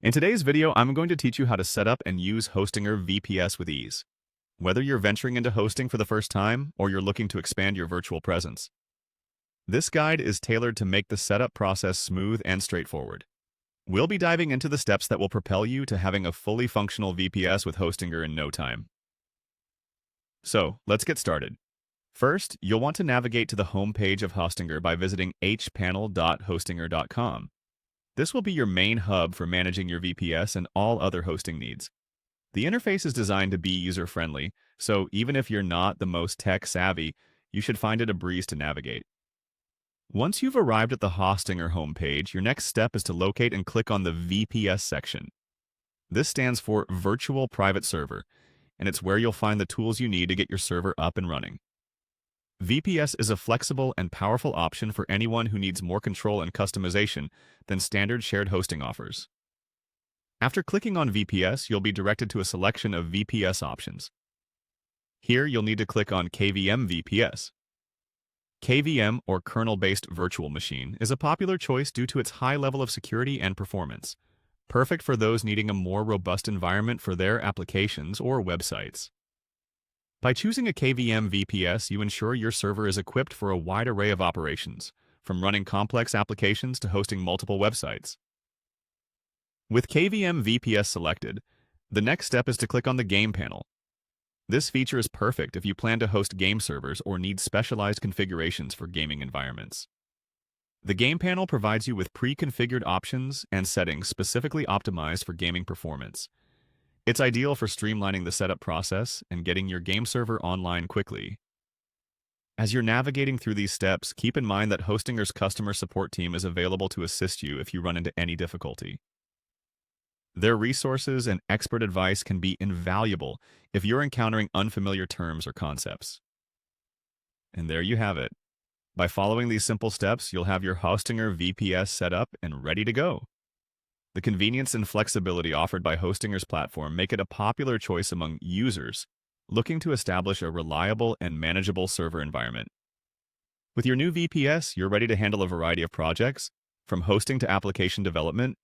In today's video, I'm going to teach you how to set up and use Hostinger VPS with ease. Whether you're venturing into hosting for the first time or you're looking to expand your virtual presence, this guide is tailored to make the setup process smooth and straightforward. We'll be diving into the steps that will propel you to having a fully functional VPS with Hostinger in no time. So, let's get started. First, you'll want to navigate to the home page of Hostinger by visiting hpanel.hostinger.com. This will be your main hub for managing your VPS and all other hosting needs. The interface is designed to be user-friendly, so even if you're not the most tech-savvy, you should find it a breeze to navigate. Once you've arrived at the Hostinger homepage, your next step is to locate and click on the VPS section. This stands for Virtual Private Server, and it's where you'll find the tools you need to get your server up and running. VPS is a flexible and powerful option for anyone who needs more control and customization than standard shared hosting offers. After clicking on VPS, you'll be directed to a selection of VPS options. Here, you'll need to click on KVM VPS. KVM, or kernel-based virtual machine, is a popular choice due to its high level of security and performance, perfect for those needing a more robust environment for their applications or websites. By choosing a KVM VPS, you ensure your server is equipped for a wide array of operations, from running complex applications to hosting multiple websites. With KVM VPS selected, the next step is to click on the Game panel. This feature is perfect if you plan to host game servers or need specialized configurations for gaming environments. The Game panel provides you with pre-configured options and settings specifically optimized for gaming performance. It's ideal for streamlining the setup process and getting your game server online quickly. As you're navigating through these steps, keep in mind that Hostinger's customer support team is available to assist you if you run into any difficulty. Their resources and expert advice can be invaluable if you're encountering unfamiliar terms or concepts. And there you have it. By following these simple steps, you'll have your Hostinger VPS set up and ready to go. The convenience and flexibility offered by Hostinger's platform make it a popular choice among users looking to establish a reliable and manageable server environment. With your new VPS, you're ready to handle a variety of projects, from hosting to application development,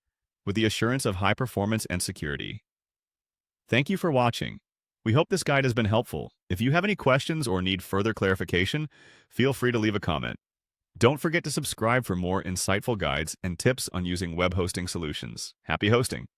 with the assurance of high performance and security. Thank you for watching. We hope this guide has been helpful. If you have any questions or need further clarification, feel free to leave a comment. Don't forget to subscribe for more insightful guides and tips on using web hosting solutions. Happy hosting!